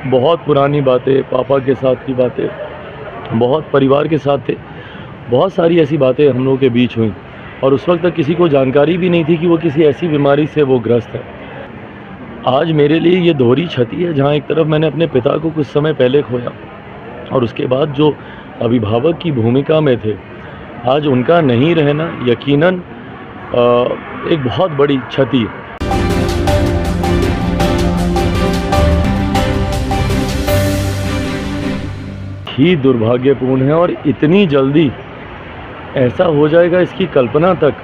बहुत पुरानी बातें, पापा के साथ की बातें, बहुत परिवार के साथ थे। बहुत सारी ऐसी बातें हम लोगों के बीच हुई और उस वक्त तक किसी को जानकारी भी नहीं थी कि वो किसी ऐसी बीमारी से वो ग्रस्त है। आज मेरे लिए ये दोहरी क्षति है, जहाँ एक तरफ मैंने अपने पिता को कुछ समय पहले खोया और उसके बाद जो अभिभावक की भूमिका में थे, आज उनका नहीं रहना यकीनन एक बहुत बड़ी क्षति है। ही दुर्भाग्यपूर्ण है और इतनी जल्दी ऐसा हो जाएगा इसकी कल्पना तक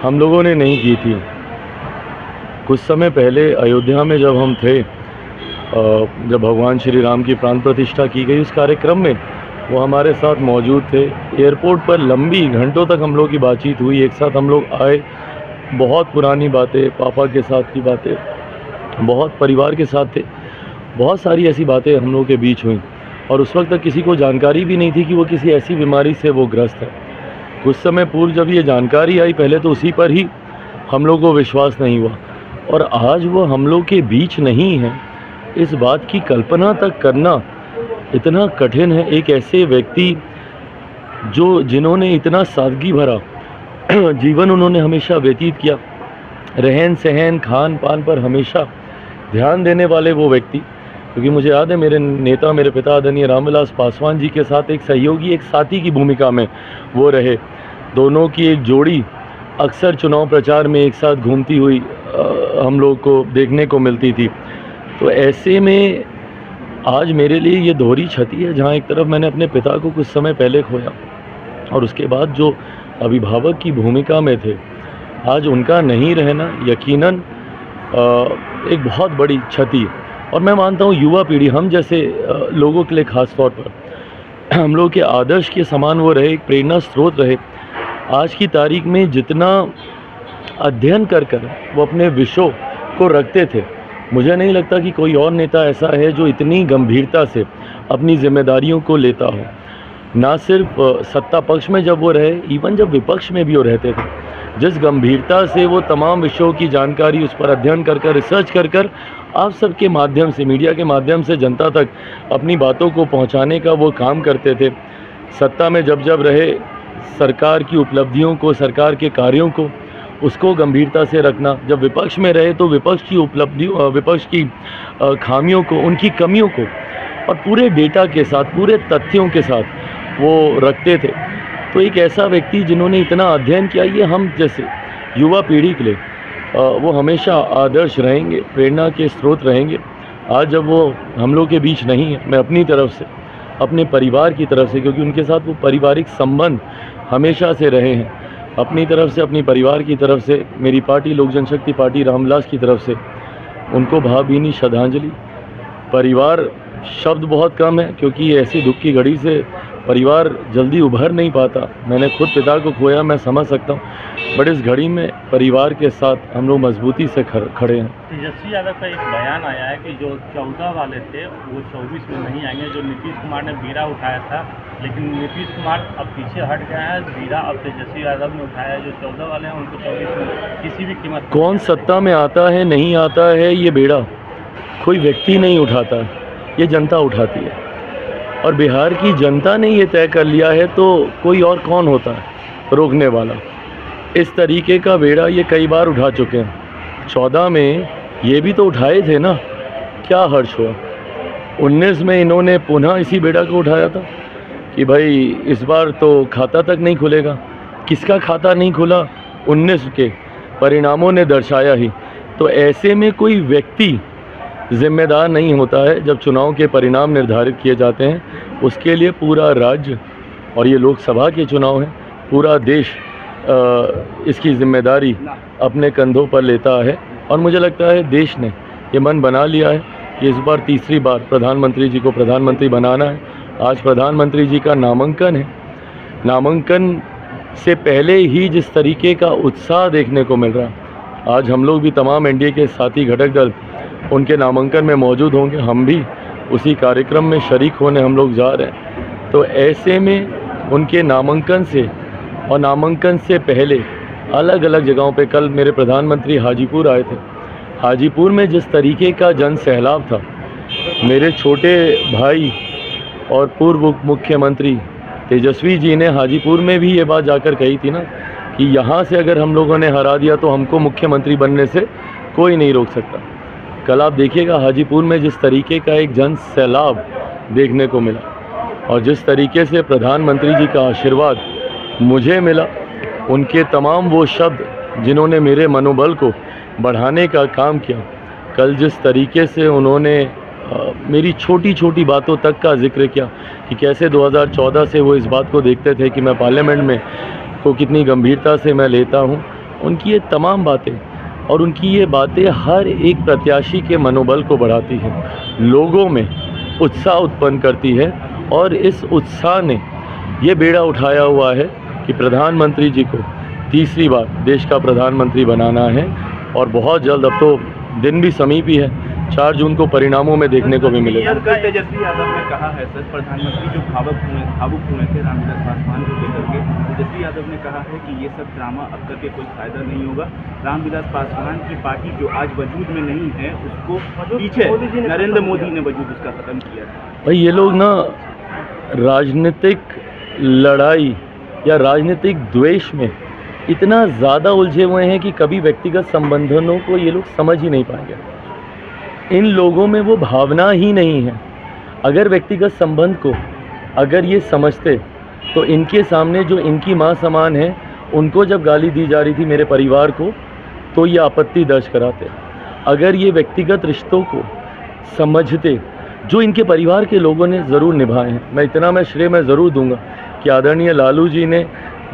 हम लोगों ने नहीं की थी। कुछ समय पहले अयोध्या में जब हम थे, जब भगवान श्री राम की प्राण प्रतिष्ठा की गई, उस कार्यक्रम में वो हमारे साथ मौजूद थे। एयरपोर्ट पर लंबी घंटों तक हम लोग की बातचीत हुई, एक साथ हम लोग आए। बहुत पुरानी बातें, पापा के साथ की बातें, बहुत परिवार के साथ थे। बहुत सारी ऐसी बातें हम लोगों के बीच हुई और उस वक्त तक किसी को जानकारी भी नहीं थी कि वो किसी ऐसी बीमारी से वो ग्रस्त है। कुछ समय पूर्व जब ये जानकारी आई, पहले तो उसी पर ही हम लोग को विश्वास नहीं हुआ और आज वो हम लोग के बीच नहीं है, इस बात की कल्पना तक करना इतना कठिन है। एक ऐसे व्यक्ति जिन्होंने इतना सादगी भरा जीवन उन्होंने हमेशा व्यतीत किया, रहन सहन खान पान पर हमेशा ध्यान देने वाले वो व्यक्ति, क्योंकि मुझे याद है मेरे नेता, मेरे पिता आदरणीय रामविलास पासवान जी के साथ एक सहयोगी, एक साथी की भूमिका में वो रहे। दोनों की एक जोड़ी अक्सर चुनाव प्रचार में एक साथ घूमती हुई हम लोग को देखने को मिलती थी। तो ऐसे में आज मेरे लिए ये दोहरी क्षति है, जहाँ एक तरफ मैंने अपने पिता को कुछ समय पहले खोया और उसके बाद जो अभिभावक की भूमिका में थे, आज उनका नहीं रहना यकीनन एक बहुत बड़ी क्षति है। और मैं मानता हूँ युवा पीढ़ी, हम जैसे लोगों के लिए ख़ास तौर पर हम लोग के आदर्श के समान वो रहे, एक प्रेरणा स्रोत रहे। आज की तारीख में जितना अध्ययन कर वो अपने विषयों को रखते थे, मुझे नहीं लगता कि कोई और नेता ऐसा है जो इतनी गंभीरता से अपनी जिम्मेदारियों को लेता हो। ना सिर्फ सत्ता पक्ष में जब वो रहे, इवन जब विपक्ष में भी वो रहते थे, जिस गंभीरता से वो तमाम विषयों की जानकारी उस पर अध्ययन रिसर्च कर आप सबके माध्यम से, मीडिया के माध्यम से जनता तक अपनी बातों को पहुंचाने का वो काम करते थे। सत्ता में जब रहे, सरकार की उपलब्धियों को, सरकार के कार्यों को, उसको गंभीरता से रखना। जब विपक्ष में रहे तो विपक्ष की उपलब्धियों, विपक्ष की खामियों को, उनकी कमियों को और पूरे डेटा के साथ, पूरे तथ्यों के साथ वो रखते थे। तो एक ऐसा व्यक्ति जिन्होंने इतना अध्ययन किया, ये हम जैसे युवा पीढ़ी के लिए वो हमेशा आदर्श रहेंगे, प्रेरणा के स्रोत रहेंगे। आज जब वो हम लोग के बीच नहीं है, मैं अपनी तरफ से, अपने परिवार की तरफ से, क्योंकि उनके साथ वो पारिवारिक संबंध हमेशा से रहे हैं, अपनी तरफ से, अपनी परिवार की तरफ से, मेरी पार्टी लोक जनशक्ति पार्टी रामविलास की तरफ से उनको भावभीनी श्रद्धांजलि। परिवार शब्द बहुत कम है, क्योंकि ऐसी दुख की घड़ी से परिवार जल्दी उभर नहीं पाता। मैंने खुद पिता को खोया, मैं समझ सकता हूँ, बट इस घड़ी में परिवार के साथ हम लोग मजबूती से खड़े हैं। तेजस्वी यादव का एक बयान आया है कि जो 14 वाले थे वो 24 में नहीं आएंगे। जो नीतीश कुमार ने बीड़ा उठाया था, लेकिन नीतीश कुमार अब पीछे हट गया है, बीड़ा अब तेजस्वी यादव ने उठाया है। जो 14 वाले हैं उनको 24 में किसी भी कीमत। कौन सत्ता में आता है, नहीं आता है, ये बीड़ा कोई व्यक्ति नहीं उठाता, ये जनता उठाती है। और बिहार की जनता ने ये तय कर लिया है, तो कोई और कौन होता है रोकने वाला। इस तरीके का बेड़ा ये कई बार उठा चुके हैं। 14 में ये भी तो उठाए थे ना, क्या हर्ष हुआ। 19 में इन्होंने पुनः इसी बेड़ा को उठाया था कि भाई इस बार तो खाता तक नहीं खुलेगा। किसका खाता नहीं खुला? 19 के परिणामों ने दर्शाया ही। तो ऐसे में कोई व्यक्ति जिम्मेदार नहीं होता है। जब चुनाव के परिणाम निर्धारित किए जाते हैं, उसके लिए पूरा राज्य, और ये लोकसभा के चुनाव हैं, पूरा देश इसकी जिम्मेदारी अपने कंधों पर लेता है। और मुझे लगता है देश ने ये मन बना लिया है कि इस बार तीसरी बार प्रधानमंत्री जी को प्रधानमंत्री बनाना है। आज प्रधानमंत्री जी का नामांकन है। नामांकन से पहले ही जिस तरीके का उत्साह देखने को मिल रहा, आज हम लोग भी, तमाम एनडीए के साथी घटक दल उनके नामांकन में मौजूद होंगे। हम भी उसी कार्यक्रम में शरीक होने हम लोग जा रहे हैं। तो ऐसे में उनके नामांकन से और नामांकन से पहले अलग अलग जगहों पे, कल मेरे प्रधानमंत्री हाजीपुर आए थे। हाजीपुर में जिस तरीके का जन सैलाब था, मेरे छोटे भाई और पूर्व मुख्यमंत्री तेजस्वी जी ने हाजीपुर में भी ये बात जाकर कही थी ना कि यहाँ से अगर हम लोगों ने हरा दिया तो हमको मुख्यमंत्री बनने से कोई नहीं रोक सकता। कल आप देखिएगा हाजीपुर में जिस तरीके का एक जन सैलाब देखने को मिला और जिस तरीके से प्रधानमंत्री जी का आशीर्वाद मुझे मिला, उनके तमाम वो शब्द जिन्होंने मेरे मनोबल को बढ़ाने का काम किया, कल जिस तरीके से उन्होंने मेरी छोटी छोटी बातों तक का जिक्र किया कि कैसे 2014 से वो इस बात को देखते थे कि मैं पार्लियामेंट में को कितनी गंभीरता से मैं लेता हूँ, उनकी ये तमाम बातें और उनकी ये बातें हर एक प्रत्याशी के मनोबल को बढ़ाती हैं, लोगों में उत्साह उत्पन्न करती है और इस उत्साह ने ये बेड़ा उठाया हुआ है कि प्रधानमंत्री जी को तीसरी बार देश का प्रधानमंत्री बनाना है और बहुत जल्द, अब तो दिन भी समीप ही है, 4 जून को परिणामों में देखने को भी मिलेगा। तेजस्वी यादव ने कहा है सर, प्रधानमंत्री जो भावुक हुए थे रामविलास पासवान को लेकर के, तेजस्वी यादव ने कहा है कि ये सब ड्रामा अब करके कोई फायदा नहीं होगा। रामविलास पासवान की पार्टी जो आज वजूद में नहीं है उसको पीछे नरेंद्र मोदी ने वजूद उसका खत्म किया था। भाई ये लोग ना राजनीतिक लड़ाई या राजनीतिक द्वेष में इतना ज़्यादा उलझे हुए हैं कि कभी व्यक्तिगत संबंधों को ये लोग समझ ही नहीं पाएंगे। इन लोगों में वो भावना ही नहीं है। अगर व्यक्तिगत संबंध को अगर ये समझते तो इनके सामने जो इनकी माँ समान है उनको जब गाली दी जा रही थी मेरे परिवार को तो ये आपत्ति दर्ज कराते। अगर ये व्यक्तिगत रिश्तों को समझते जो इनके परिवार के लोगों ने ज़रूर निभाए हैं, मैं श्रेय ज़रूर दूंगा कि आदरणीय लालू जी ने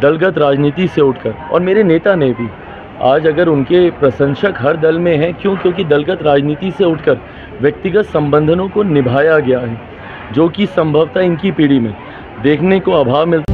दलगत राजनीति से उठकर और मेरे नेता ने भी, आज अगर उनके प्रशंसक हर दल में हैं, क्योंकि दलगत राजनीति से उठकर व्यक्तिगत संबंधों को निभाया गया है, जो कि संभवतः इनकी पीढ़ी में देखने को अभाव मिलता है।